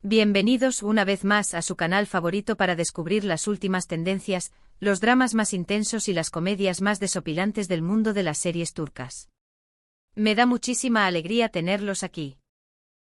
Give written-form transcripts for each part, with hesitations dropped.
Bienvenidos una vez más a su canal favorito para descubrir las últimas tendencias, los dramas más intensos y las comedias más desopilantes del mundo de las series turcas. Me da muchísima alegría tenerlos aquí.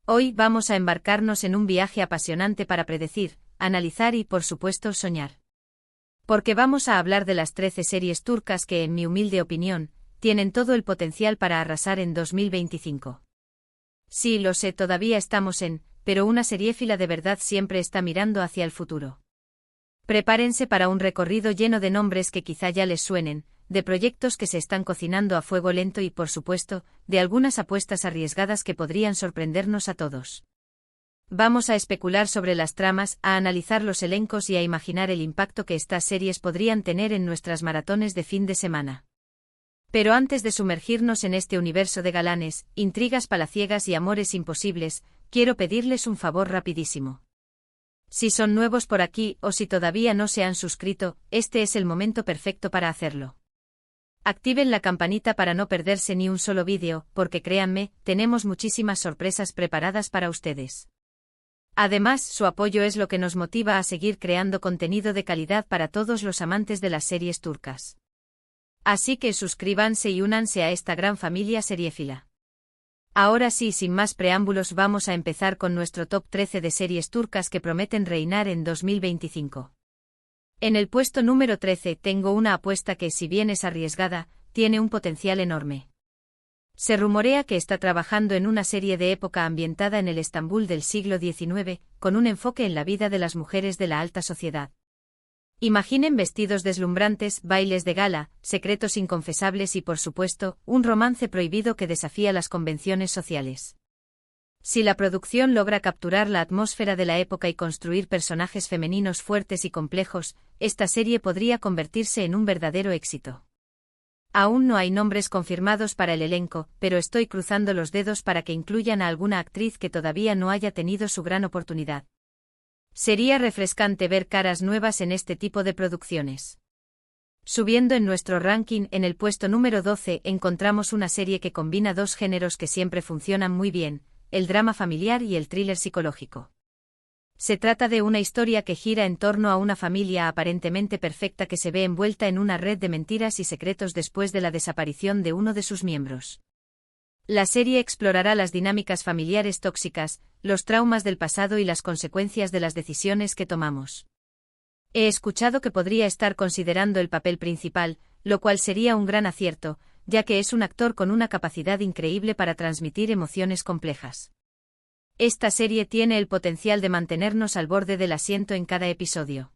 Hoy vamos a embarcarnos en un viaje apasionante para predecir, analizar y, por supuesto, soñar. Porque vamos a hablar de las 13 series turcas que, en mi humilde opinión, tienen todo el potencial para arrasar en 2025. Sí, lo sé, todavía estamos pero una seriéfila de verdad siempre está mirando hacia el futuro. Prepárense para un recorrido lleno de nombres que quizá ya les suenen, de proyectos que se están cocinando a fuego lento y, por supuesto, de algunas apuestas arriesgadas que podrían sorprendernos a todos. Vamos a especular sobre las tramas, a analizar los elencos y a imaginar el impacto que estas series podrían tener en nuestras maratones de fin de semana. Pero antes de sumergirnos en este universo de galanes, intrigas palaciegas y amores imposibles, quiero pedirles un favor rapidísimo. Si son nuevos por aquí o si todavía no se han suscrito, este es el momento perfecto para hacerlo. Activen la campanita para no perderse ni un solo vídeo, porque créanme, tenemos muchísimas sorpresas preparadas para ustedes. Además, su apoyo es lo que nos motiva a seguir creando contenido de calidad para todos los amantes de las series turcas. Así que suscríbanse y únanse a esta gran familia seriéfila. Ahora sí, sin más preámbulos, vamos a empezar con nuestro top 13 de series turcas que prometen reinar en 2025. En el puesto número 13 tengo una apuesta que, si bien es arriesgada, tiene un potencial enorme. Se rumorea que está trabajando en una serie de época ambientada en el Estambul del siglo XIX, con un enfoque en la vida de las mujeres de la alta sociedad. Imaginen vestidos deslumbrantes, bailes de gala, secretos inconfesables y, por supuesto, un romance prohibido que desafía las convenciones sociales. Si la producción logra capturar la atmósfera de la época y construir personajes femeninos fuertes y complejos, esta serie podría convertirse en un verdadero éxito. Aún no hay nombres confirmados para el elenco, pero estoy cruzando los dedos para que incluyan a alguna actriz que todavía no haya tenido su gran oportunidad. Sería refrescante ver caras nuevas en este tipo de producciones. Subiendo en nuestro ranking, en el puesto número 12 encontramos una serie que combina dos géneros que siempre funcionan muy bien, el drama familiar y el thriller psicológico. Se trata de una historia que gira en torno a una familia aparentemente perfecta que se ve envuelta en una red de mentiras y secretos después de la desaparición de uno de sus miembros. La serie explorará las dinámicas familiares tóxicas, los traumas del pasado y las consecuencias de las decisiones que tomamos. He escuchado que podría estar considerando el papel principal, lo cual sería un gran acierto, ya que es un actor con una capacidad increíble para transmitir emociones complejas. Esta serie tiene el potencial de mantenernos al borde del asiento en cada episodio.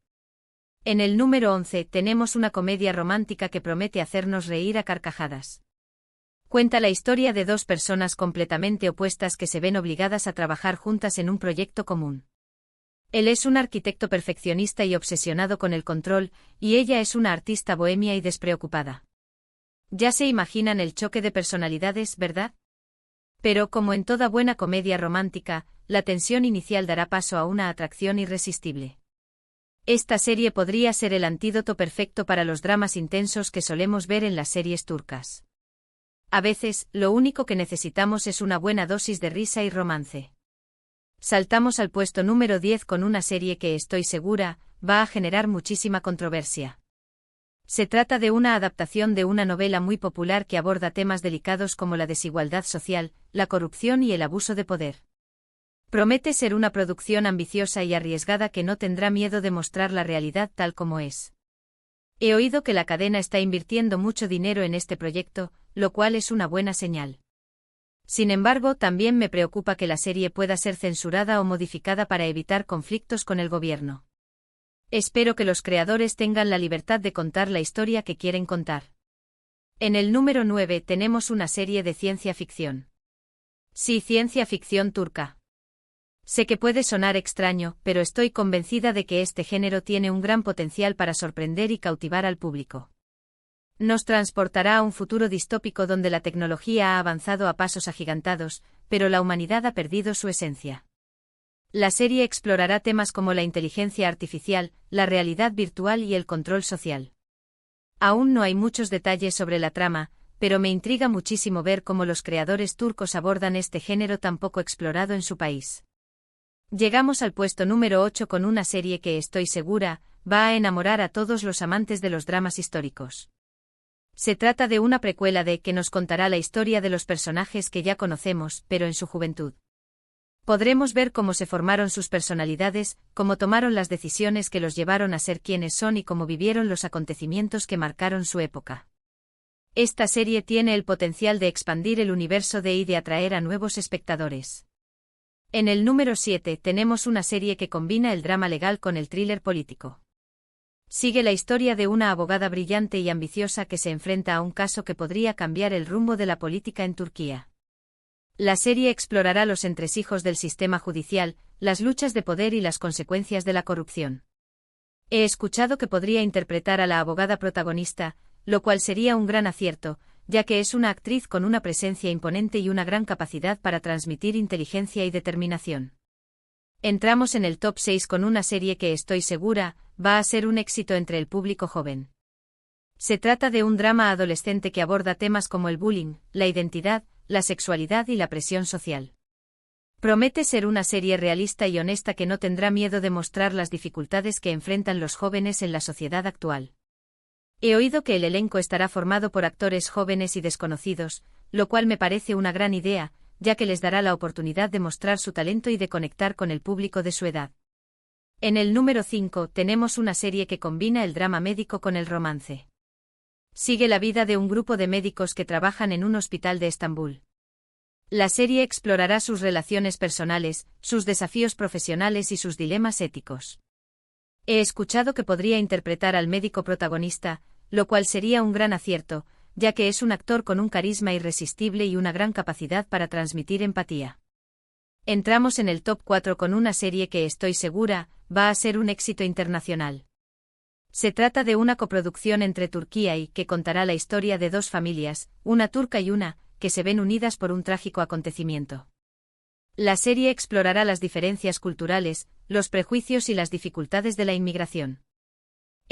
En el número 11 tenemos una comedia romántica que promete hacernos reír a carcajadas. Cuenta la historia de dos personas completamente opuestas que se ven obligadas a trabajar juntas en un proyecto común. Él es un arquitecto perfeccionista y obsesionado con el control, y ella es una artista bohemia y despreocupada. Ya se imaginan el choque de personalidades, ¿verdad? Pero como en toda buena comedia romántica, la tensión inicial dará paso a una atracción irresistible. Esta serie podría ser el antídoto perfecto para los dramas intensos que solemos ver en las series turcas. A veces, lo único que necesitamos es una buena dosis de risa y romance. Saltamos al puesto número 10 con una serie que, estoy segura, va a generar muchísima controversia. Se trata de una adaptación de una novela muy popular que aborda temas delicados como la desigualdad social, la corrupción y el abuso de poder. Promete ser una producción ambiciosa y arriesgada que no tendrá miedo de mostrar la realidad tal como es. He oído que la cadena está invirtiendo mucho dinero en este proyecto, lo cual es una buena señal. Sin embargo, también me preocupa que la serie pueda ser censurada o modificada para evitar conflictos con el gobierno. Espero que los creadores tengan la libertad de contar la historia que quieren contar. En el número 9 tenemos una serie de ciencia ficción. Sí, ciencia ficción turca. Sé que puede sonar extraño, pero estoy convencida de que este género tiene un gran potencial para sorprender y cautivar al público. Nos transportará a un futuro distópico donde la tecnología ha avanzado a pasos agigantados, pero la humanidad ha perdido su esencia. La serie explorará temas como la inteligencia artificial, la realidad virtual y el control social. Aún no hay muchos detalles sobre la trama, pero me intriga muchísimo ver cómo los creadores turcos abordan este género tan poco explorado en su país. Llegamos al puesto número 8 con una serie que estoy segura, va a enamorar a todos los amantes de los dramas históricos. Se trata de una precuela que nos contará la historia de los personajes que ya conocemos, pero en su juventud. Podremos ver cómo se formaron sus personalidades, cómo tomaron las decisiones que los llevaron a ser quienes son y cómo vivieron los acontecimientos que marcaron su época. Esta serie tiene el potencial de expandir el universo y de atraer a nuevos espectadores. En el número 7 tenemos una serie que combina el drama legal con el thriller político. Sigue la historia de una abogada brillante y ambiciosa que se enfrenta a un caso que podría cambiar el rumbo de la política en Turquía. La serie explorará los entresijos del sistema judicial, las luchas de poder y las consecuencias de la corrupción. He escuchado que podría interpretar a la abogada protagonista, lo cual sería un gran acierto, ya que es una actriz con una presencia imponente y una gran capacidad para transmitir inteligencia y determinación. Entramos en el top 6 con una serie que estoy segura, va a ser un éxito entre el público joven. Se trata de un drama adolescente que aborda temas como el bullying, la identidad, la sexualidad y la presión social. Promete ser una serie realista y honesta que no tendrá miedo de mostrar las dificultades que enfrentan los jóvenes en la sociedad actual. He oído que el elenco estará formado por actores jóvenes y desconocidos, lo cual me parece una gran idea, ya que les dará la oportunidad de mostrar su talento y de conectar con el público de su edad. En el número 5 tenemos una serie que combina el drama médico con el romance. Sigue la vida de un grupo de médicos que trabajan en un hospital de Estambul. La serie explorará sus relaciones personales, sus desafíos profesionales y sus dilemas éticos. He escuchado que podría interpretar al médico protagonista, lo cual sería un gran acierto, ya que es un actor con un carisma irresistible y una gran capacidad para transmitir empatía. Entramos en el top 4 con una serie que estoy segura, va a ser un éxito internacional. Se trata de una coproducción entre Turquía y que contará la historia de dos familias, una turca y una, que se ven unidas por un trágico acontecimiento. La serie explorará las diferencias culturales, los prejuicios y las dificultades de la inmigración.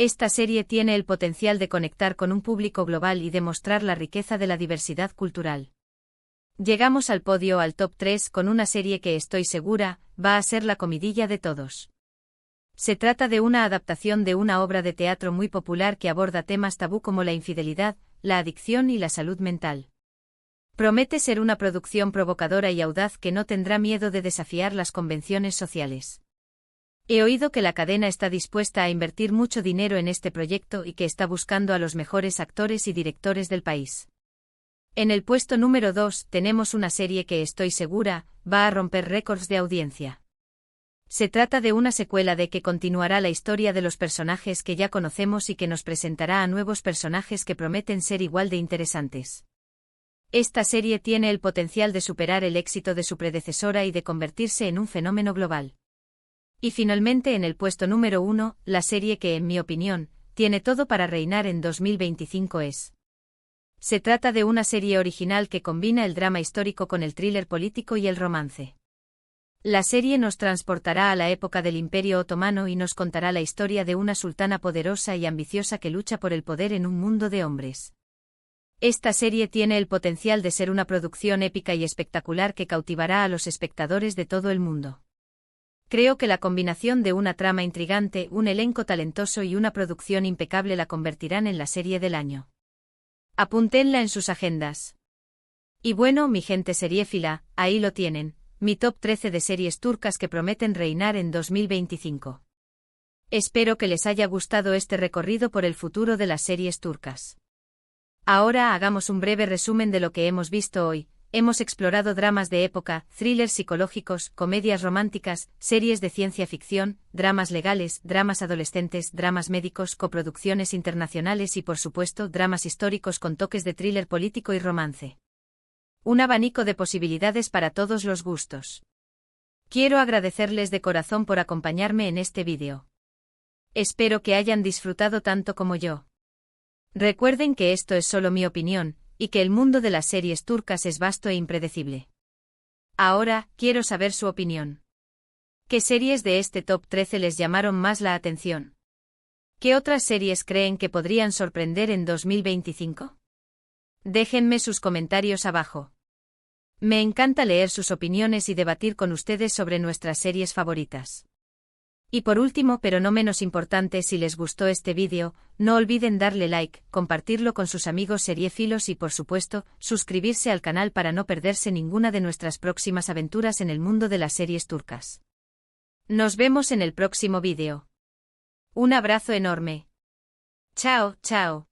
Esta serie tiene el potencial de conectar con un público global y demostrar la riqueza de la diversidad cultural. Llegamos al podio al top 3 con una serie que estoy segura, va a ser la comidilla de todos. Se trata de una adaptación de una obra de teatro muy popular que aborda temas tabú como la infidelidad, la adicción y la salud mental. Promete ser una producción provocadora y audaz que no tendrá miedo de desafiar las convenciones sociales. He oído que la cadena está dispuesta a invertir mucho dinero en este proyecto y que está buscando a los mejores actores y directores del país. En el puesto número 2 tenemos una serie que estoy segura, va a romper récords de audiencia. Se trata de una secuela que continuará la historia de los personajes que ya conocemos y que nos presentará a nuevos personajes que prometen ser igual de interesantes. Esta serie tiene el potencial de superar el éxito de su predecesora y de convertirse en un fenómeno global. Y finalmente en el puesto número 1, la serie que, en mi opinión, tiene todo para reinar en 2025 es. Se trata de una serie original que combina el drama histórico con el thriller político y el romance. La serie nos transportará a la época del Imperio Otomano y nos contará la historia de una sultana poderosa y ambiciosa que lucha por el poder en un mundo de hombres. Esta serie tiene el potencial de ser una producción épica y espectacular que cautivará a los espectadores de todo el mundo. Creo que la combinación de una trama intrigante, un elenco talentoso y una producción impecable la convertirán en la serie del año. Apúntenla en sus agendas. Y bueno, mi gente seriéfila, ahí lo tienen, mi top 13 de series turcas que prometen reinar en 2025. Espero que les haya gustado este recorrido por el futuro de las series turcas. Ahora hagamos un breve resumen de lo que hemos visto hoy. Hemos explorado dramas de época, thrillers psicológicos, comedias románticas, series de ciencia ficción, dramas legales, dramas adolescentes, dramas médicos, coproducciones internacionales y por supuesto dramas históricos con toques de thriller político y romance. Un abanico de posibilidades para todos los gustos. Quiero agradecerles de corazón por acompañarme en este vídeo. Espero que hayan disfrutado tanto como yo. Recuerden que esto es solo mi opinión, y que el mundo de las series turcas es vasto e impredecible. Ahora, quiero saber su opinión. ¿Qué series de este top 13 les llamaron más la atención? ¿Qué otras series creen que podrían sorprender en 2025? Déjenme sus comentarios abajo. Me encanta leer sus opiniones y debatir con ustedes sobre nuestras series favoritas. Y por último, pero no menos importante, si les gustó este vídeo, no olviden darle like, compartirlo con sus amigos seriéfilos y por supuesto, suscribirse al canal para no perderse ninguna de nuestras próximas aventuras en el mundo de las series turcas. Nos vemos en el próximo vídeo. Un abrazo enorme. Chao, chao.